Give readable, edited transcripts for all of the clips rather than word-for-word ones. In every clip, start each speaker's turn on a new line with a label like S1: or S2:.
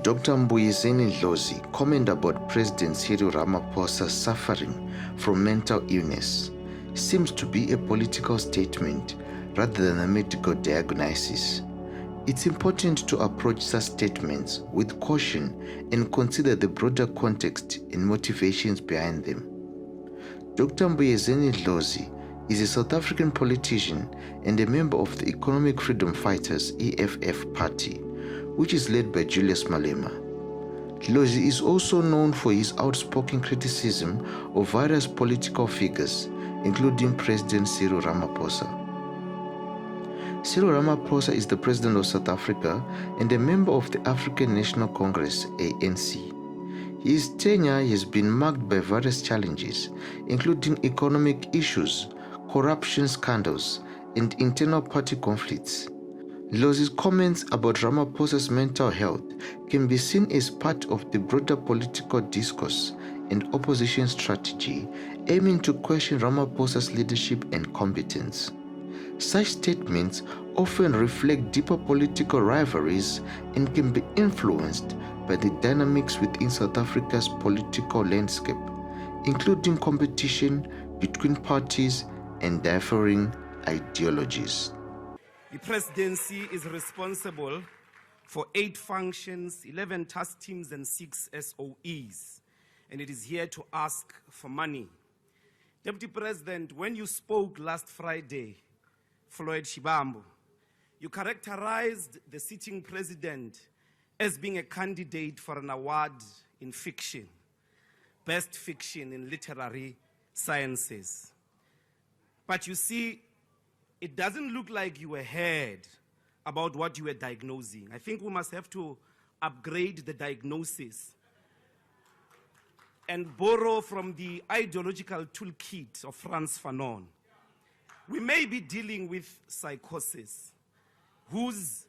S1: Dr. Mbuyiseni Ndlozi comment about President Cyril Ramaphosa suffering from mental illness seems to be a political statement rather than a medical diagnosis. It's important to approach such statements with caution and consider the broader context and motivations behind them. Dr. Mbuyiseni Ndlozi is a South African politician and a member of the Economic Freedom Fighters EFF party, which is led by Julius Malema. Ndlozi is also known for his outspoken criticism of various political figures, including President Cyril Ramaphosa. Cyril Ramaphosa is the President of South Africa and a member of the African National Congress, ANC. His tenure has been marked by various challenges, including economic issues, corruption scandals, and internal party conflicts. Ndlozi's comments about Ramaphosa's mental health can be seen as part of the broader political discourse and opposition strategy aiming to question Ramaphosa's leadership and competence. Such statements often reflect deeper political rivalries and can be influenced by the dynamics within South Africa's political landscape, including competition between parties and differing ideologies.
S2: The presidency is responsible for 8 functions, 11 task teams, and 6 SOEs, and it is here to ask for money. Deputy President, when you spoke last Friday, Floyd Shibambo, you characterized the sitting president as being a candidate for an award in fiction, best fiction in literary sciences. But you see, it doesn't look like you were heard about what you were diagnosing. I think we must have to upgrade the diagnosis and borrow from the ideological toolkit of Frantz Fanon. We may be dealing with psychosis, whose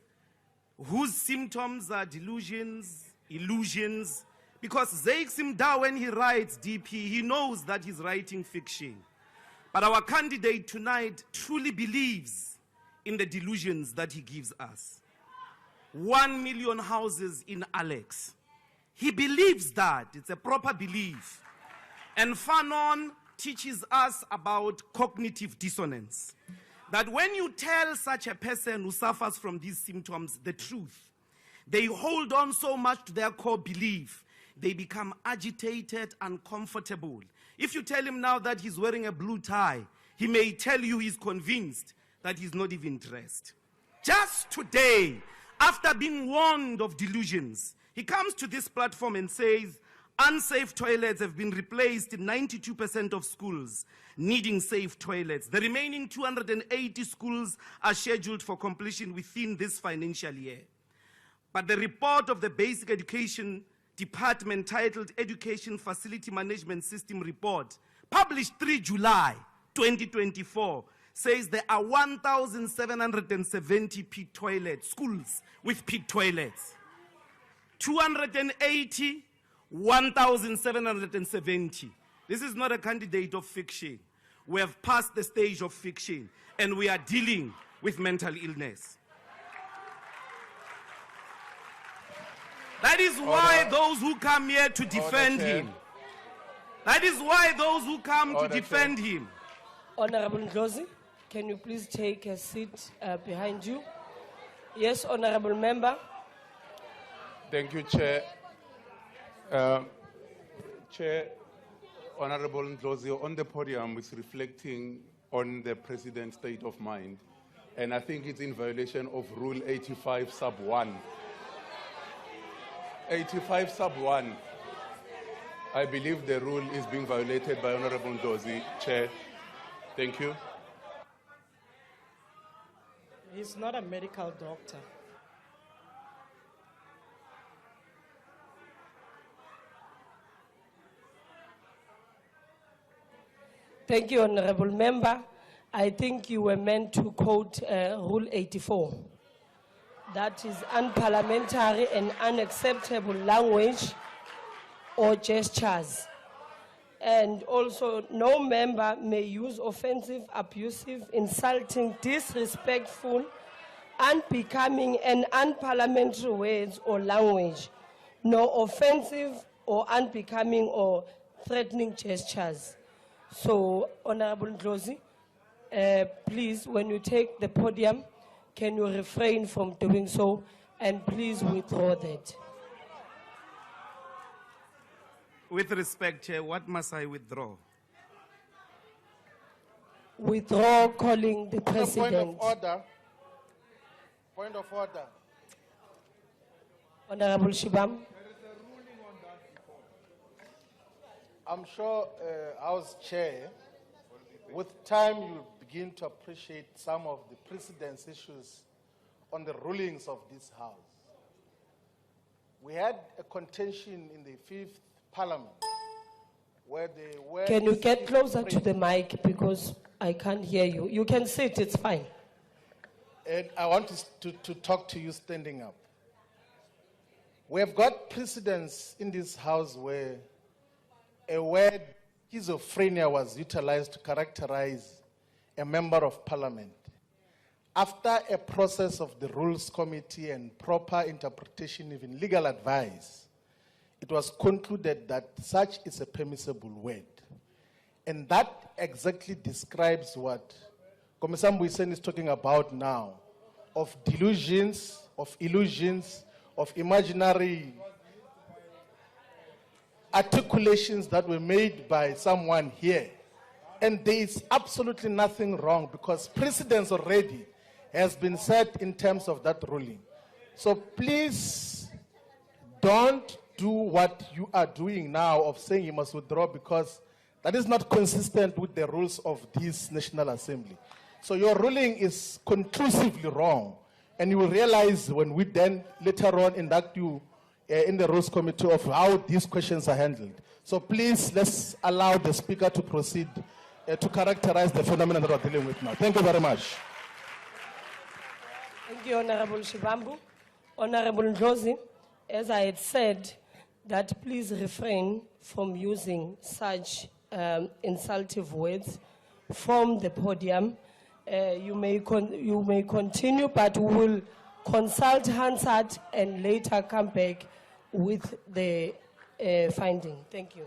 S2: symptoms are delusions, illusions, because Zakes Mda, when he writes DP, he knows that he's writing fiction. But our candidate tonight truly believes in the delusions that he gives us. 1 million houses in Alex. He believes that. It's a proper belief. And Fanon teaches us about cognitive dissonance. That when you tell such a person who suffers from these symptoms the truth, they hold on so much to their core belief, they become agitated, uncomfortable. If you tell him now that he's wearing a blue tie, he may tell you he's convinced that he's not even dressed. Just today, after being warned of delusions, he comes to this platform and says, unsafe toilets have been replaced in 92% of schools needing safe toilets. The remaining 280 schools are scheduled for completion within this financial year. But the report of the Basic Education Department titled Education Facility Management System Report, published 3 July 2024, says there are 1,770 pit toilets, schools with pit toilets. 280, 1,770. This is not a candidate of fiction. We have passed the stage of fiction, and we are dealing with mental illness. That is why those who come here to defend him. That is why those who come to defend him.
S3: Honorable Ndlozi, can you please take a seat behind you? Yes, honorable member.
S4: Thank you, Chair. Chair, Honorable Ndlozi, on the podium is reflecting on the President's state of mind, and I think it's in violation of Rule 85 sub 1. 85 sub 1. I believe the rule is being violated by Honorable Ndlozi. Chair, thank you.
S3: He's not a medical doctor. Thank you, honorable member. I think you were meant to quote Rule 84. That is unparliamentary and unacceptable language or gestures. And also, no member may use offensive, abusive, insulting, disrespectful, unbecoming, and unparliamentary words or language no offensive or unbecoming or threatening gestures. So, Honorable Ndlozi, please, when you take the podium, can you refrain from doing so, and please withdraw that.
S2: With respect, Chair, what must I withdraw?
S3: Withdraw calling the president.
S5: Point of order. Point of order.
S3: Honorable Shibam.
S5: I'm sure, House Chair, with time you'll begin to appreciate some of the precedence issues on the rulings of this House. We had a contention in the 5th Parliament where they were...
S3: Can you get closer to the mic because I can't hear you? You can sit, it's fine.
S5: And I want to talk to you standing up. We have got precedents in this House where a word schizophrenia was utilized to characterize a member of Parliament. After a process of the Rules Committee and proper interpretation, even legal advice, it was concluded that such is a permissible word. And that exactly describes what Commissioner Mbuyiseni is talking about now, of delusions, of illusions, of imaginary articulations that were made by someone here. And there is absolutely nothing wrong because precedence already has been set in terms of that ruling. So please don't do what you are doing now of saying you must withdraw because that is not consistent with the rules of this National Assembly. So your ruling is conclusively wrong. And you will realize when we then later on induct you in the Rules Committee of how these questions are handled. So please, let's allow the Speaker to proceed to characterize the phenomenon that we're dealing with now. Thank you very much.
S3: Thank you, Honorable Shibambu. Honorable Ndlozi, as I had said, that please refrain from using such insultive words from the podium. You may continue, but we will consult Hansard and later come back with the finding. Thank you.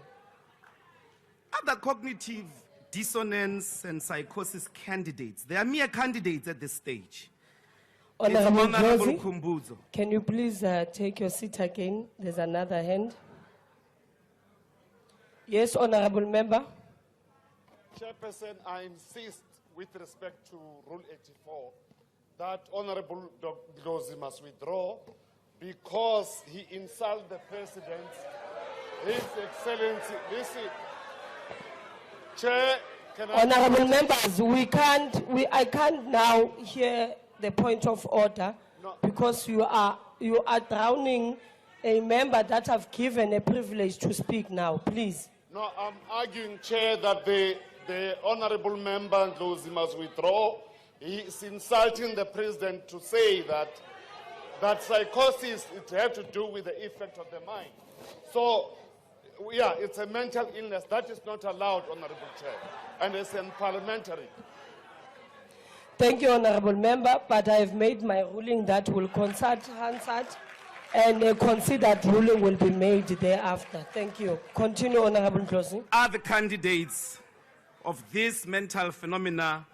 S2: Other cognitive dissonance and psychosis candidates, they are mere candidates at this stage.
S3: Honorable
S2: Honorable
S3: Ndlozi,
S2: Khumbudzo.
S3: can you please take your seat again? There's another hand. Yes, Honorable Member.
S6: Chairperson, I insist with respect to Rule 84 that Honorable Ndlozi must withdraw because he insulted the President, His Excellency. Listen, Chair, can I...
S3: Honorable members, I can't now hear the point of order because you are drowning a member that have given a privilege to speak now. Please.
S6: No, I'm arguing, Chair, that the Honorable Member Ndlozi must withdraw. He is insulting the President to say that psychosis, it has to do with the effect of the mind. So, yeah, it's a mental illness. That is not allowed, Honorable Chair, and it's unparliamentary.
S3: Thank you, Honorable Member, but I have made my ruling that will consult Hansard and a considered ruling will be made thereafter. Thank you. Continue, Honorable Ndlozi.
S2: Other candidates of this mental phenomena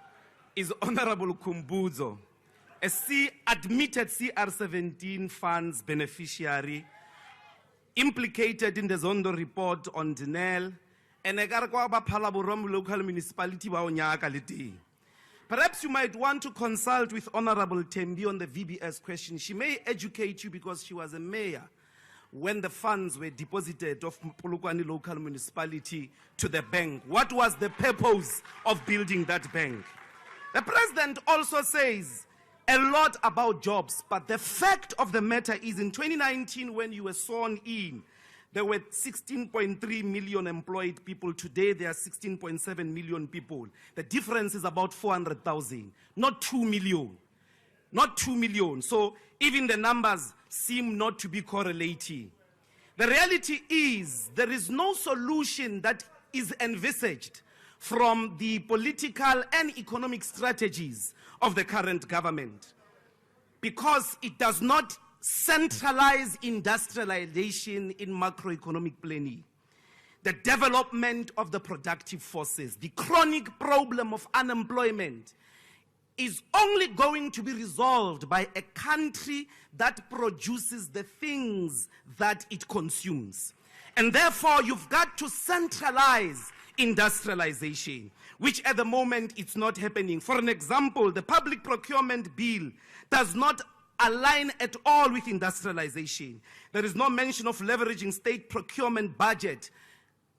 S2: is Honorable Khumbudzo, a admitted CR17 funds beneficiary, implicated in the Zondo report on Dinel, and a local municipality. Perhaps you might want to consult with Honorable Thandi on the VBS question. She may educate you because she was a mayor when the funds were deposited of Polokwane local municipality to the bank. What was the purpose of building that bank? The President also says a lot about jobs, but the fact of the matter is in 2019 when you were sworn in, there were 16.3 million employed people. Today, there are 16.7 million people. The difference is about 400,000, not 2 million. Not 2 million. So even the numbers seem not to be correlating. The reality is there is no solution that is envisaged from the political and economic strategies of the current government because it does not centralize industrialization in macroeconomic planning, the development of the productive forces, the chronic problem of unemployment is only going to be resolved by a country that produces the things that it consumes. And therefore, you've got to centralize industrialization, which at the moment it's not happening. For an example, the public procurement bill does not align at all with industrialization. There is no mention of leveraging state procurement budget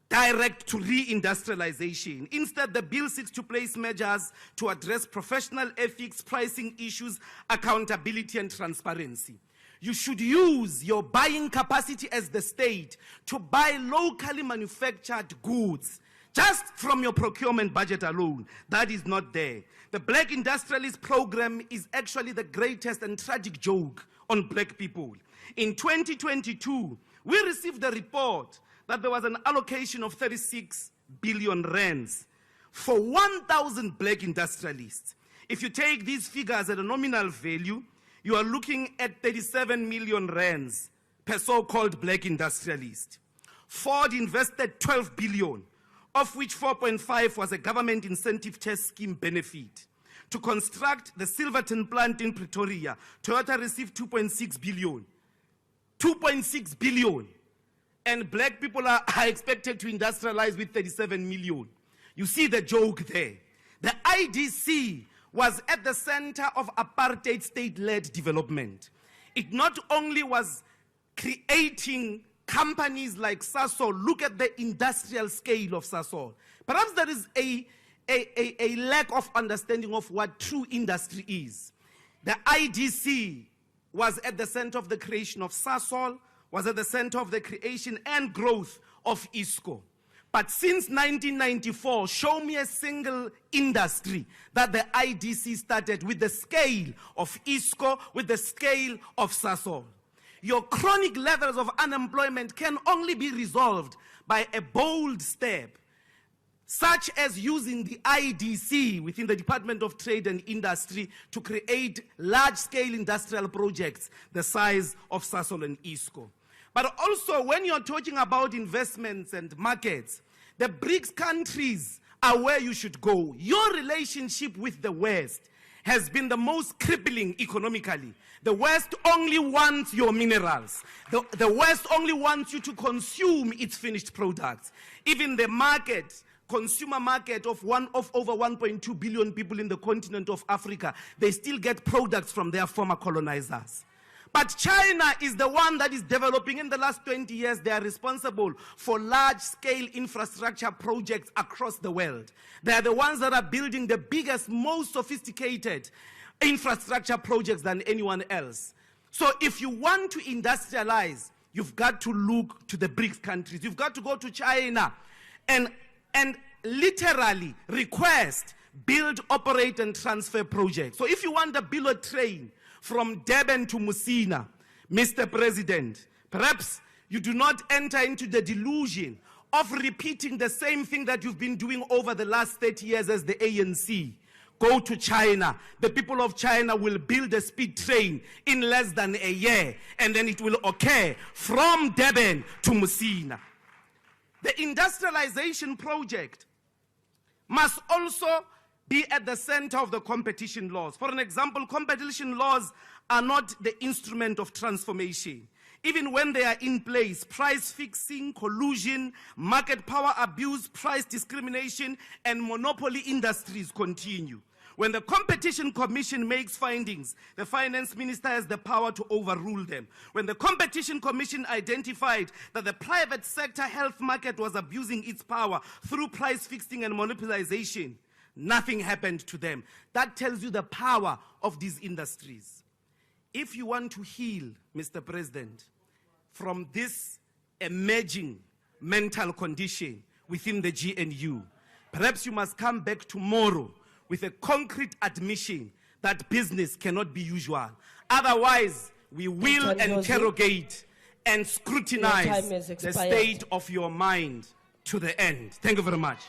S2: direct to re-industrialization. Instead, the bill seeks to place measures to address professional ethics, pricing issues, accountability, and transparency. You should use your buying capacity as the state to buy locally manufactured goods, just from your procurement budget alone. That is not there. The Black Industrialist Program is actually the greatest and tragic joke on black people. In 2022, we received a report that there was an allocation of 36 billion rands for 1,000 black industrialists. If you take these figures at a nominal value, you are looking at 37 million rands per so-called black industrialist. Ford invested 12 billion, of which 4.5 was a government incentive test scheme benefit. To construct the Silverton plant in Pretoria, Toyota received 2.6 billion. 2.6 billion. And black people are expected to industrialize with 37 million. You see the joke there. The IDC was at the center of apartheid state-led development. It not only was creating companies like Sasol. Look at the industrial scale of Sasol. Perhaps there is a lack of understanding of what true industry is. The IDC was at the center of the creation of Sasol, was at the center of the creation and growth of ISCO. But since 1994, show me a single industry that the IDC started with the scale of ISCO, with the scale of Sasol. Your chronic levels of unemployment can only be resolved by a bold step, such as using the IDC within the Department of Trade and Industry to create large-scale industrial projects the size of Sasol and ISCO. But also, when you're talking about investments and markets, the BRICS countries are where you should go. Your relationship with the West has been the most crippling economically. The West only wants your minerals. The West only wants you to consume its finished products. Even the market, consumer market of over 1.2 billion people in the continent of Africa, they still get products from their former colonizers. But China is the one that is developing. In the last 20 years, they are responsible for large-scale infrastructure projects across the world. They are the ones that are building the biggest, most sophisticated infrastructure projects than anyone else. So if you want to industrialize, you've got to look to the BRICS countries. You've got to go to China and literally request build, operate, and transfer projects. So if you want to build a train from Durban to Musina, Mr. President, perhaps you do not enter into the delusion of repeating the same thing that you've been doing over the last 30 years as the ANC. Go to China. The people of China will build a speed train in less than a year, and then it will occur from Durban to Musina. The industrialization project must also be at the center of the competition laws. For an example, competition laws are not the instrument of transformation. Even when they are in place, price fixing, collusion, market power abuse, price discrimination, and monopoly industries continue. When the Competition Commission makes findings, the Finance Minister has the power to overrule them. When the Competition Commission identified that the private sector health market was abusing its power through price fixing and monopolization, nothing happened to them. That tells you the power of these industries. If you want to heal, Mr. President, from this emerging mental condition within the GNU, perhaps you must come back tomorrow with a concrete admission that business cannot be usual. Otherwise, we will interrogate and scrutinize the state of your mind to the end. Thank you very much.